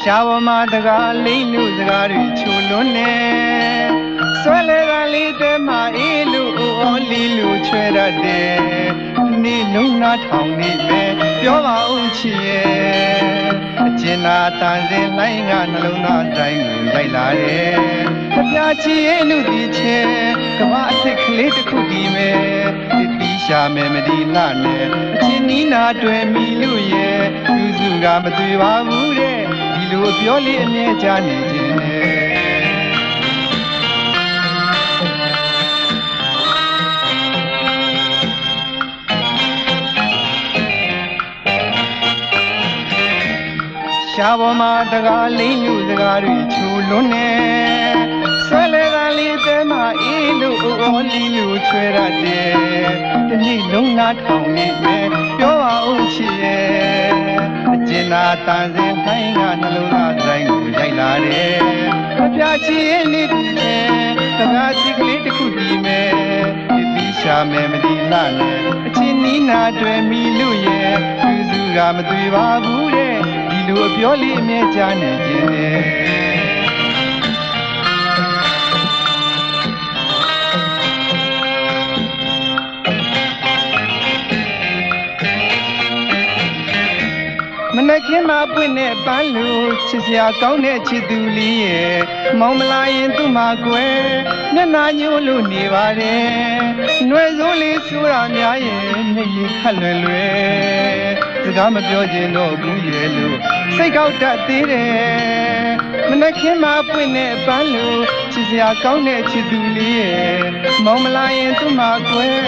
ရှားပေါ်မှာတကားလိမ့်လူစကားတွေချိုလွန်းနေဆွဲလေကလေးတဲမှာအေးလူအော်လီလူချွဲတတ်တယ်နေ့လုံးနာထောင်နေပဲပြောပါဦးချီရဲ့အကျဉ်းသာတန်စင်လိုက်ကနှလုံးသားတိုင်းကိုရိုက်လာတယ်ကြပြချီရဲ့လူဒီချဲကမ္ဘာအစ်စ်ကလေးတစ်ခုဒီမဲ့တီးရှာမယ်မဒီလာနဲ့အချင်းနီးနာတွေ့မီလူရဲ့လူစုကမတွေ့ပါဘူးတဲ့ဒီလိုပြောလေးအမြဲကြားနေခြင်းနဲ့ရှားပေါ်မှာတကားလိမ့်လူစကားတွေချိုလွန်းနေဆွဲလေကလေးတဲမှာအေးလူအော်လီလူချွဲရတယ်တနေ့လုံးနာထောင်နေမယ်ပြောပါဦးချီရဲ့အကျဉ်းသာတန်စင်တိုင်းကနှလုံးသားတိုင်းကိုရိုက်လာတယ်ကြပြချီရဲ့နေ့ဒီနဲ့တကားစီကလေးတစ်ခုဒီမဲ့တီးရှာမယ်မဒီလာနဲ့အချင်းနီးနာတွေ့မီလူရဲ့သူစုကမတွေ့ပါဘူးတဲ့လူအပြောလေးအမြဲကြားနေခြင်းနဲ့မနက်ခင်းမှာပွင့်တဲ့ပန်းလူချစ်စရာကောင်းတဲ့ချစ်သူလေးရဲ့မောင်မလာရင်သူ့မှာကွယ်မျက်နှာညှိုးလို့နေပါတယ်နှွယ်စိုးလေးစူးတာများရဲ့မျက်ရည်ခက်လွယ်လွယ်စကားမပြောချင်တော့ဘူးရဲ့လို့စိတ်ကောက်တတ်သေးတယ်မနက်ခင်းမှာပွင့်တဲ့ပန်းလူချစ်စရာကောင်းတဲ့ချစ်သူလေးရဲ့မောင်မလာရင်သူ့မှာကွယ်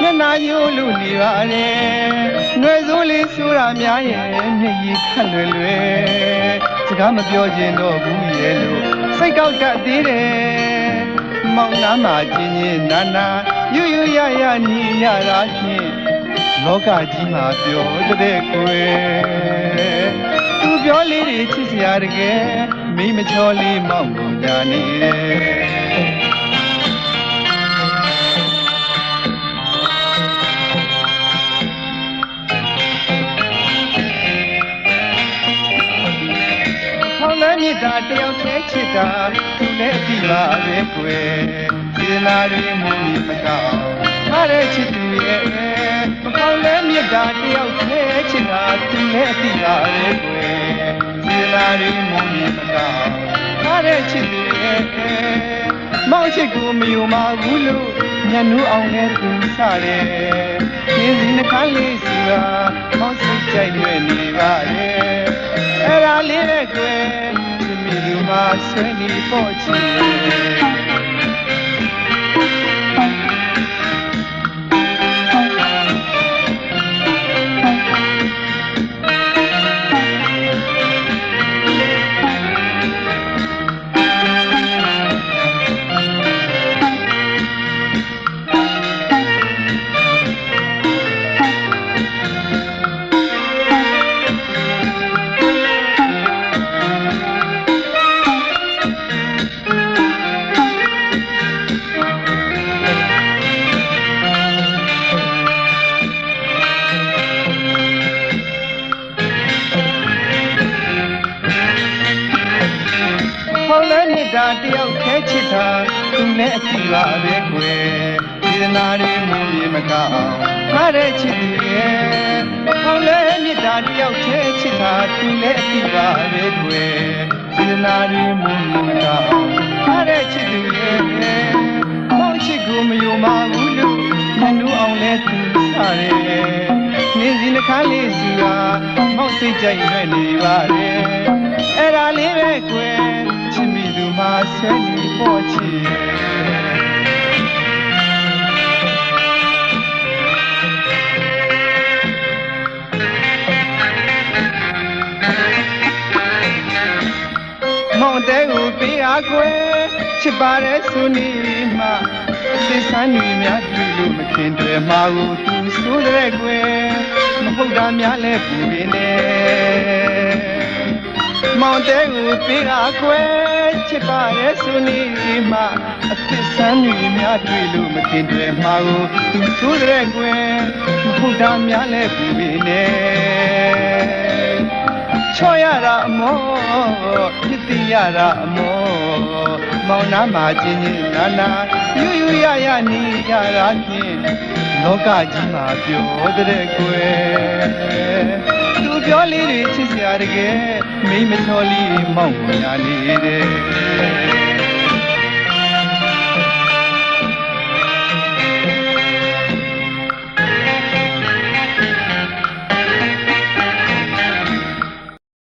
မျက်နှာညှိုးလို့နေပါတယ်နှွယ်စိုးလေးစူးတာများရဲ့မျက်ရည်ခက်လွယ်လွယ်စကားမပြောချင်တော့ဘူးရဲ့လို့စိတ်ကောက်တတ်သေးတယ်မောင်နာမှာချင်းချင်းနာနာယူယူရရနီးရတာချင်းလောကကြီးမှာပြောတဲ့ကွယ်သူပြောလေးတွေချစ်စရာတကယ်မိမချောလေးမောင်ကိုညာနေမေတ္တာတယောက်တည်းချစ်တာသူလည်းအတိပါပဲကွယ်စေနာတွေမူမီမကောင်းထားတဲ့ချစ်သူရဲ့မကောင်းလဲမေတ္တာတယောက်တည်းချစ်တာသူလည်းအတိပါပဲကွယ်စေနာတွေမူမီမကောင်းထားတဲ့ချစ်သူရဲ့မောင်ချစ်ကိုမယုံပါဘူးလို့ညနူးအောင်လဲသူစားတယ်ဒီစီနှခမ်းလေးစီကမောင်စိတ်ကြိုက်ရွယ်နေပါတယ်အဲ့ဒါလေးနဲ့ကွယ်လူမှာဆွေးနေဖို့ချီဒါတယောက်ခဲချစ်တာသူနဲ့အတိပါပဲကွယ်ဒီနာရီမူမကောင်းထားတဲ့ချစ်သူရဲ့ဟောလဲမေတ္တာတယောက်ခဲချစ်တာသူနဲ့အတိပါပဲကွယ်ဒီနာရီမူမကောင်းထားတဲ့ချစ်သူရဲ့မောင်ချစ်ကိုမယုံပါဘူးလို့ညနူးအောင်လဲသူစားတယ်နေစီနှခမ်းလေးစီကမောင်စိတ်ကြိုက်ရွယ်နေပါတယ်အဲ့ဒါလေးပဲကွယ်မှာဆွေးနေဖို့ချီမောင်တဲကိုပေးအားကွယ်ချစ်ပါတဲ့ဆုနေမှသစ္စာနေများတွေ့လို့မခင်တွေမှာကိုသူဆိုးတဲ့ကွယ်မဟုတ်တာများလဲပူနေတယ်မောင်တဲကိုပေးအားကွယ်ချစ်ပါတဲ့ဆုနေမှအသစ္စာနေများတွေ့လို့မခင်တွေမှာကိုသူဆိုးတဲ့ကွယ်မဟုတ်တာများလဲပူနေတယ် ချောရတာအမောဖြစ်တိရတာအမောမောင်နာမှာချင်းချင်းနာနာယူယူရရနေရတာဖြင့်လောကကြီးမှာပြောတဲ့ကွယ်သူပြောလေးတွေချစ်စရာတကယ်မိမချောလေးမောင်ညာနေတယ်